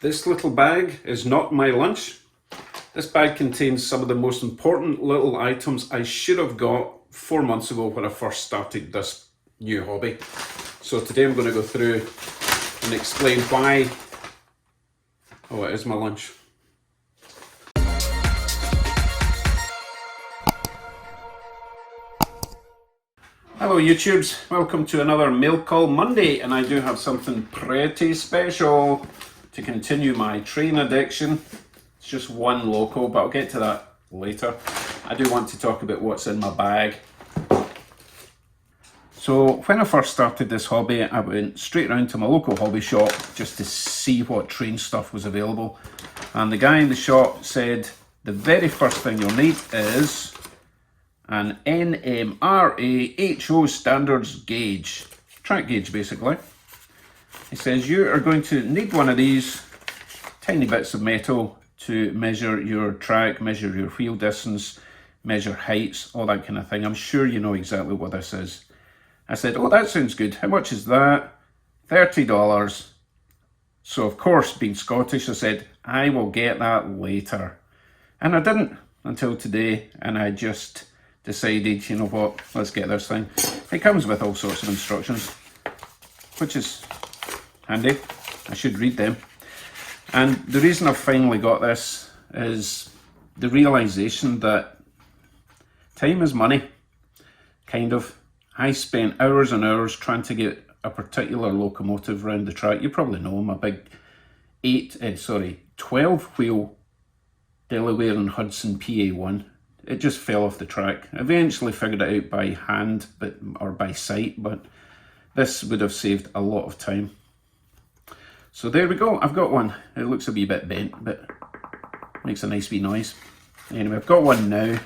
This little bag is not my lunch. This bag contains some of the most important little items I should have got 4 months ago when I first started this new hobby. So today I'm going to go through and explain why. Oh, it is my lunch. Hello YouTubes, welcome to another Mail Call Monday, and I do have something pretty special to continue my train addiction. It's just one local, but I'll get to that later. I do want to talk about what's in my bag. So when I first started this hobby, I went straight around to my local hobby shop just to see what train stuff was available. And the guy in the shop said the very first thing you'll need is an NMRA HO standards gauge, track gauge basically. He says you are going to need one of these tiny bits of metal to measure your track, measure your wheel distance, measure heights, all that kind of thing. I'm sure you know exactly what this is. I said, oh, that sounds good. How much is that? $30. So of course, being Scottish, I said, I will get that later. And I didn't until today, and I just decided, you know what, let's get this thing. It comes with all sorts of instructions, which is handy. I should read them. And the reason I've finally got this is the realization that time is money, kind of. I spent hours and hours trying to get a particular locomotive around the track. You probably know I'm a big 12 wheel Delaware and Hudson PA1. It just fell off the track. I eventually figured it out by hand or by sight, but this would have saved a lot of time. So there we go, I've got one. It looks a wee bit bent, but makes a nice wee noise. Anyway, I've got one now.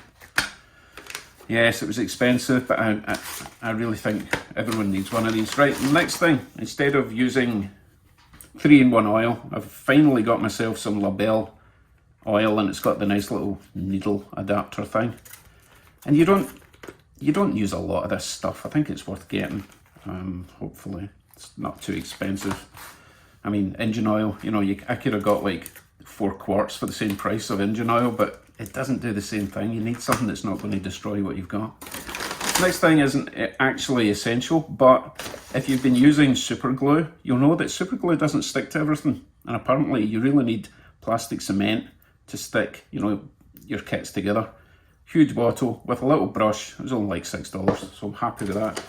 Yes, it was expensive, but I really think everyone needs one of these. Right, next thing, instead of using 3-in-1 oil, I've finally got myself some LaBelle oil, and it's got the nice little needle adapter thing. And you don't use a lot of this stuff. I think it's worth getting. Hopefully it's not too expensive. I mean, engine oil, you know, I could have got like 4 quarts for the same price of engine oil, but it doesn't do the same thing. You need something that's not going to destroy what you've got. Next thing isn't actually essential, but if you've been using super glue, you'll know that super glue doesn't stick to everything. And apparently you really need plastic cement to stick, you know, your kits together. Huge bottle with a little brush. It was only like $6, so I'm happy with that.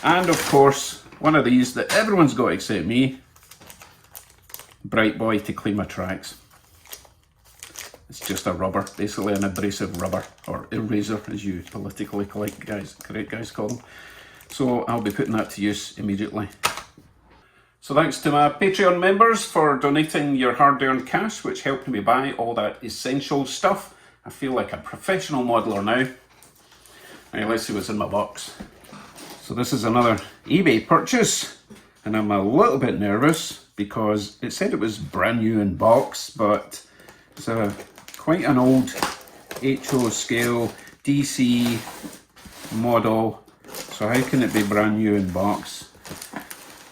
And of course, one of these that everyone's got except me, Bright Boy to clean my tracks. It's just a rubber, basically an abrasive rubber, or eraser as you politically correct guys call them. So I'll be putting that to use immediately. So thanks to my Patreon members for donating your hard-earned cash, which helped me buy all that essential stuff. I feel like a professional modeler now. Right, let's see what's in my box. So this is another eBay purchase, and I'm a little bit nervous because it said it was brand new in box, but it's quite an old HO scale DC model. So how can it be brand new in box?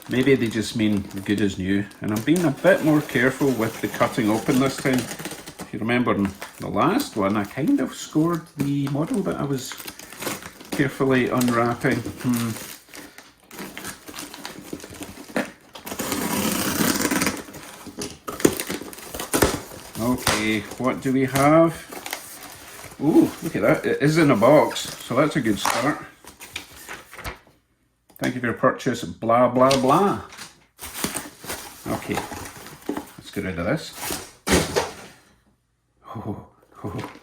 Maybe they just mean good as new. And I'm being a bit more careful with the cutting open this time. If you remember in the last one, I kind of scored the model that I was carefully unwrapping. Okay, what do we have? Ooh, look at that. It is in a box, so that's a good start. Thank you for your purchase, blah, blah, blah. Okay, let's get rid of this.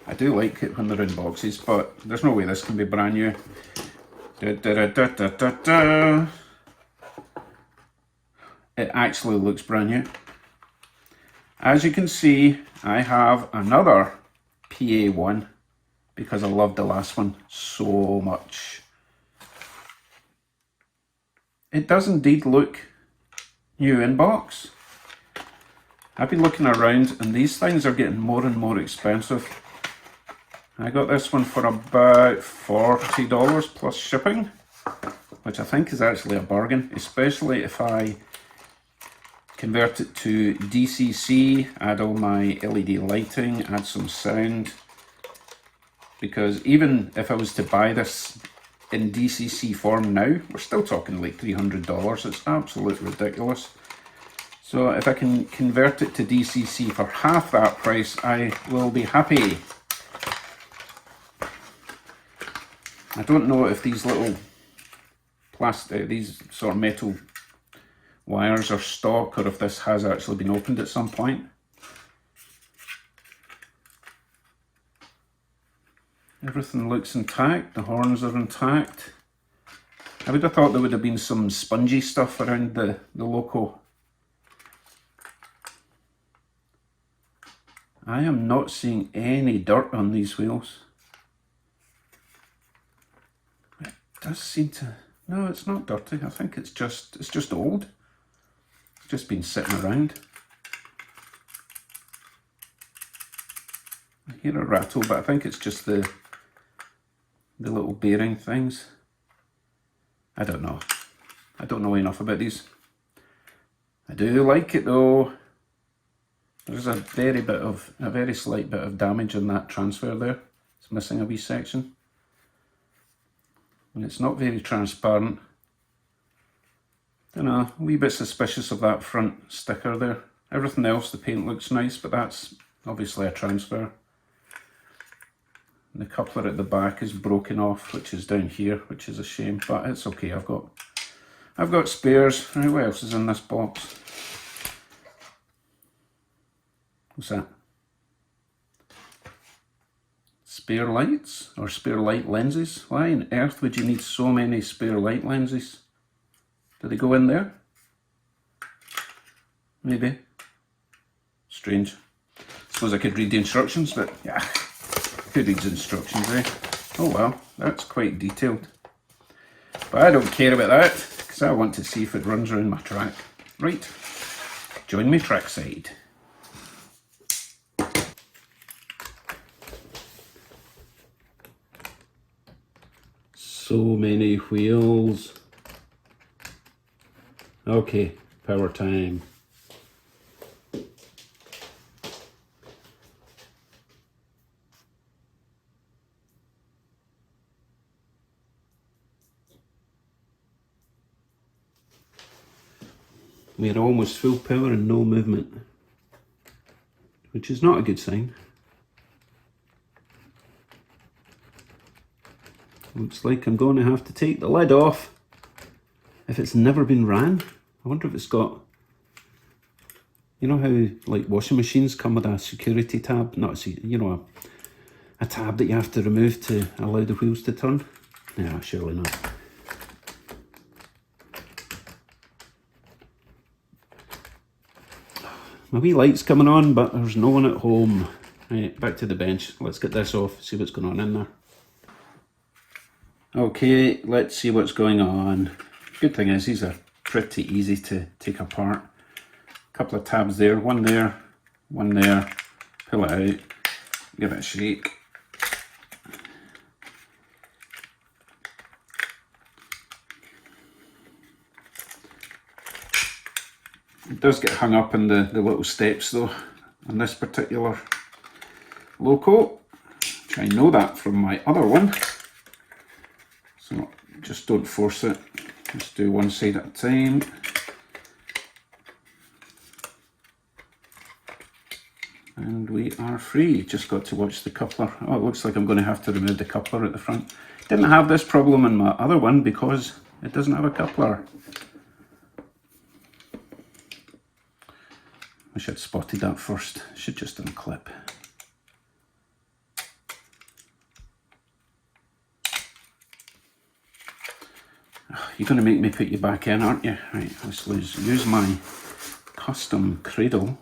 I do like it when they're in boxes, but there's no way this can be brand new. It actually looks brand new. As you can see, I have another PA1 because I loved the last one so much. It does indeed look new in box. I've been looking around and these things are getting more and more expensive. I got this one for about $40 plus shipping, which I think is actually a bargain, especially if I convert it to DCC, add all my LED lighting, add some sound. Because even if I was to buy this in DCC form now, we're still talking like $300. It's absolutely ridiculous. So if I can convert it to DCC for half that price, I will be happy. I don't know if these little plastic, these sort of metal wires are stock or if this has actually been opened at some point. Everything looks intact, the horns are intact. I would have thought there would have been some spongy stuff around the loco. I am not seeing any dirt on these wheels. It does seem to, no, it's not dirty. I think it's just old. It's just been sitting around. I hear a rattle, but I think it's just the little bearing things. I don't know. I don't know enough about these. I do like it though. There's a very slight bit of damage in that transfer there. It's missing a wee section. And it's not very transparent. Don't know, a wee bit suspicious of that front sticker there. Everything else, the paint looks nice, but that's obviously a transfer. And the coupler at the back is broken off, which is down here, which is a shame, but it's okay. I've got spares. Right, what else is in this box? What's that? Spare lights or spare light lenses? Why on earth would you need so many spare light lenses? Do they go in there? Maybe. Strange. Suppose I could read the instructions, but yeah, who reads instructions, eh? Oh well, that's quite detailed. But I don't care about that, because I want to see if it runs around my track. Right, join me trackside. So many wheels. Okay, power time. We're almost full power and no movement, which is not a good sign. Looks like I'm going to have to take the lid off if it's never been ran. I wonder if it's got, you know how like washing machines come with a security tab, not a, you know, a tab that you have to remove to allow the wheels to turn? No, surely not. My wee light's coming on, but there's no one at home. Right, back to the bench. Let's get this off, see what's going on in there. Okay, let's see what's going on. Good thing is these are pretty easy to take apart. A couple of tabs there, one there, pull it out, give it a shake. It does get hung up in the little steps though, on this particular loco, which I know that from my other one. So just don't force it, just do one side at a time. And we are free. Just got to watch the coupler. Oh, it looks like I'm going to have to remove the coupler at the front. Didn't have this problem in my other one because it doesn't have a coupler. Wish I'd spotted that first. Should just unclip. You're going to make me put you back in, aren't you? Right, let's use my custom cradle.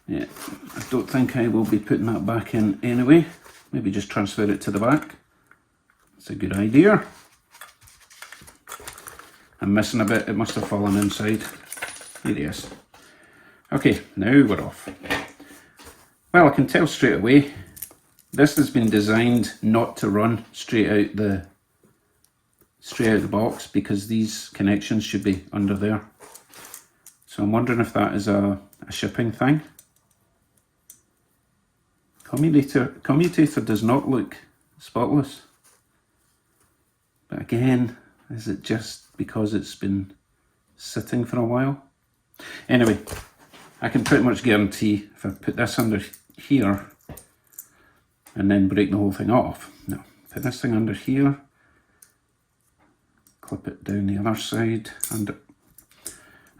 Yeah, I don't think I will be putting that back in anyway. Maybe just transfer it to the back. That's a good idea. I'm missing a bit, it must have fallen inside. Here it is. Okay, now we're off. Well, I can tell straight away, this has been designed not to run straight out the box, because these connections should be under there. So I'm wondering if that is a shipping thing. Commutator does not look spotless. But again, is it just because it's been sitting for a while? Anyway, I can pretty much guarantee if I put this under here and then break the whole thing off. No, put this thing under here, clip it down the other side. And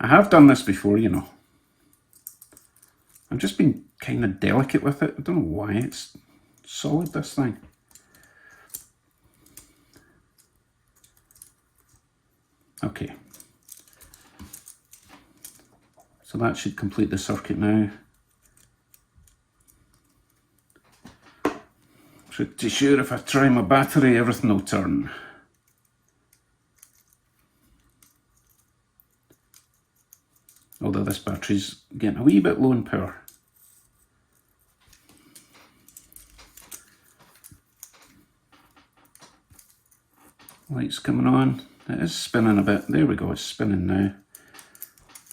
I have done this before, you know. I've just been kind of delicate with it. I don't know why it's solid, this thing. Okay. So that should complete the circuit now. Pretty sure if I try my battery, everything will turn. Although this battery's getting a wee bit low in power. Lights coming on. It is spinning a bit. There we go, it's spinning now.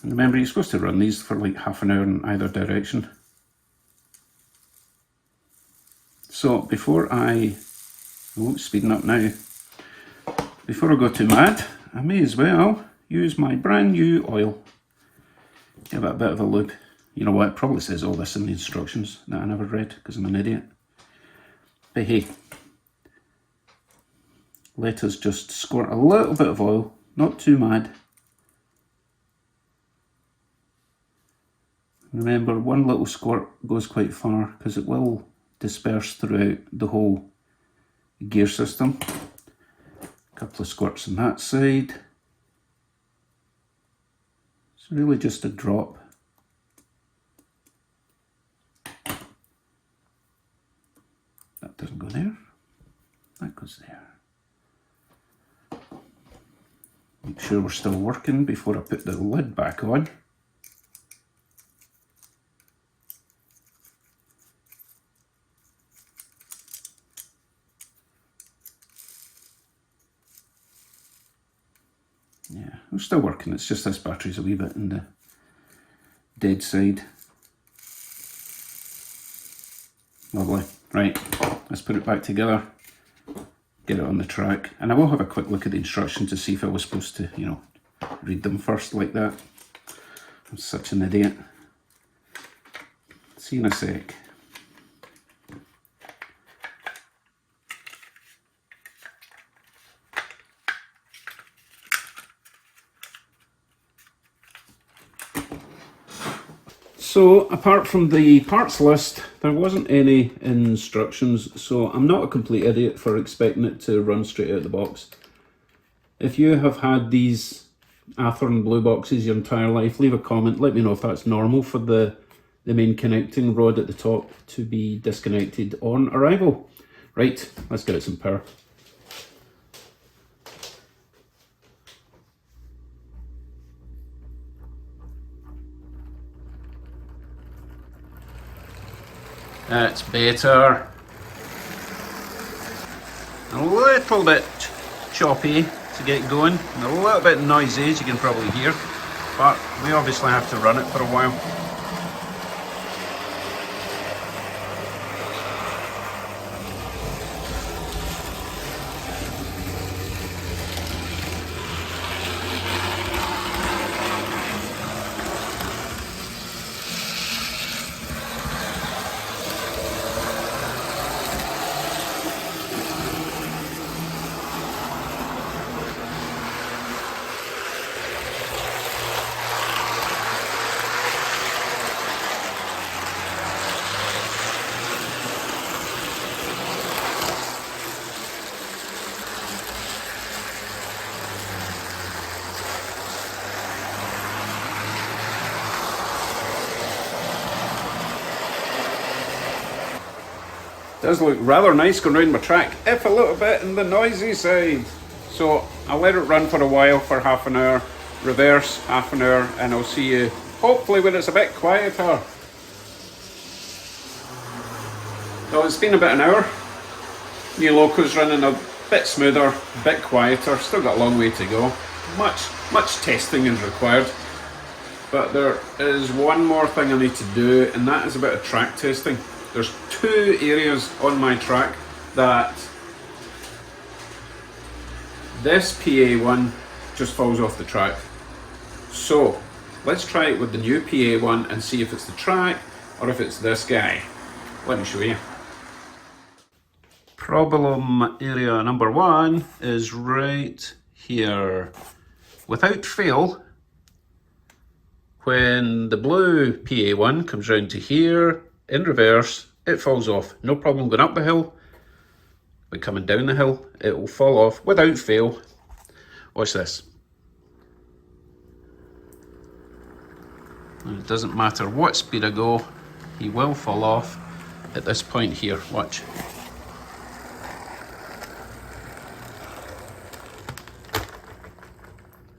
And remember, you're supposed to run these for like half an hour in either direction. So before speeding up now. Before I go too mad, I may as well use my brand new oil. Give it a bit of a loop. You know what, it probably says all this in the instructions that I never read because I'm an idiot. But hey, let us just squirt a little bit of oil, not too mad. Remember, one little squirt goes quite far because it will disperse throughout the whole gear system. A couple of squirts on that side. It's really just a drop. That doesn't go there. That goes there. Make sure we're still working before I put the lid back on. Yeah, we're still working. It's just this battery's a wee bit in the dead side. Lovely. Right, let's put it back together. Get it on the track. And I will have a quick look at the instructions to see if I was supposed to, you know, read them first like that. I'm such an idiot. See you in a sec. So apart from the parts list, there wasn't any instructions, so I'm not a complete idiot for expecting it to run straight out of the box. If you have had these Athearn blue boxes your entire life, leave a comment, let me know if that's normal for the main connecting rod at the top to be disconnected on arrival. Right, let's get it some power. That's better. A little bit choppy to get going, and a little bit noisy as you can probably hear, but we obviously have to run it for a while. Does look rather nice going around my track, if a little bit in the noisy side. So I'll let it run for a while, for half an hour, reverse half an hour, and I'll see you hopefully when it's a bit quieter. So it's been about an hour. New loco's running a bit smoother, a bit quieter, still got a long way to go. Much testing is required. But there is one more thing I need to do, and that is a bit of track testing. There's two areas on my track that this PA1 just falls off the track. So let's try it with the new PA1 and see if it's the track or if it's this guy. Let me show you. Problem area number one is right here. Without fail, when the blue PA1 comes round to here in reverse, it falls off. No problem going up the hill, but coming down the hill, it will fall off without fail. Watch this. And it doesn't matter what speed I go, he will fall off at this point here. Watch.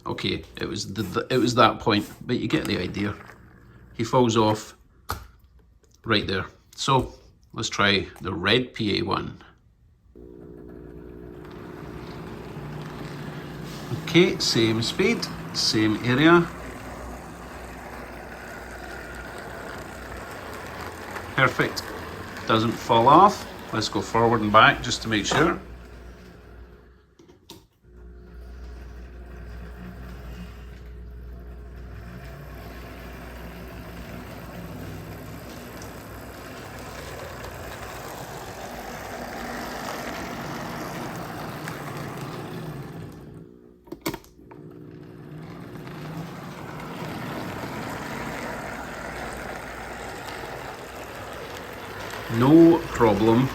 Okay, it was that point, but you get the idea. He falls off right there. So let's try the red PA1. Okay, same speed, same area. Perfect. Doesn't fall off. Let's go forward and back just to make sure. No problem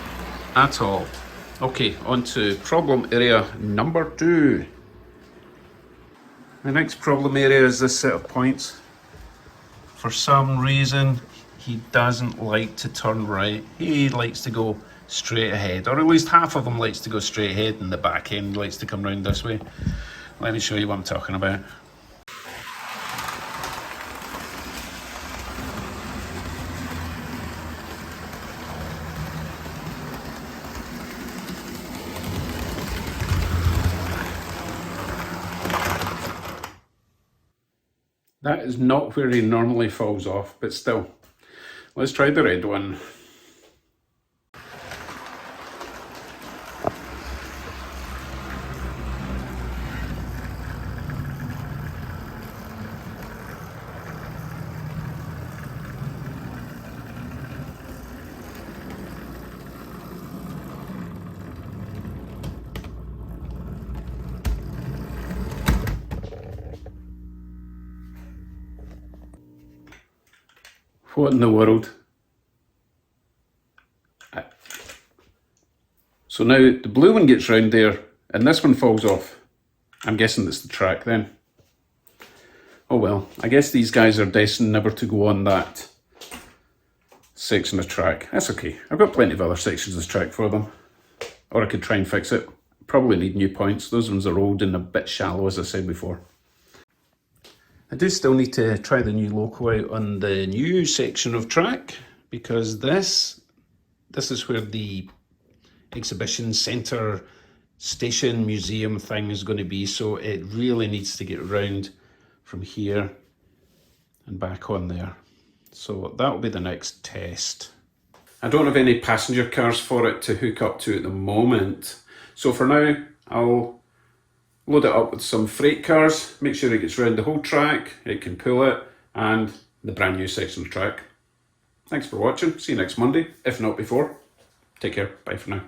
at all. Okay, on to problem area number 2. The next problem area is this set of points. For some reason, he doesn't like to turn right. He likes to go straight ahead, or at least half of him likes to go straight ahead and the back end likes to come round this way. Let me show you what I'm talking about. That is not where he normally falls off, but still. Let's try the red one. What in the world? So now the blue one gets round there and this one falls off. I'm guessing it's the track then. Oh well, I guess these guys are destined never to go on that section of track. That's okay. I've got plenty of other sections of track for them. Or I could try and fix it. Probably need new points. Those ones are old and a bit shallow, as I said before. I do still need to try the new loco out on the new section of track, because this is where the exhibition centre station museum thing is going to be, so it really needs to get round from here and back on there. So that'll be the next test. I don't have any passenger cars for it to hook up to at the moment, so for now I'll load it up with some freight cars, make sure it gets round the whole track, it can pull it, and the brand new section of track. Thanks for watching, see you next Monday, if not before. Take care, bye for now.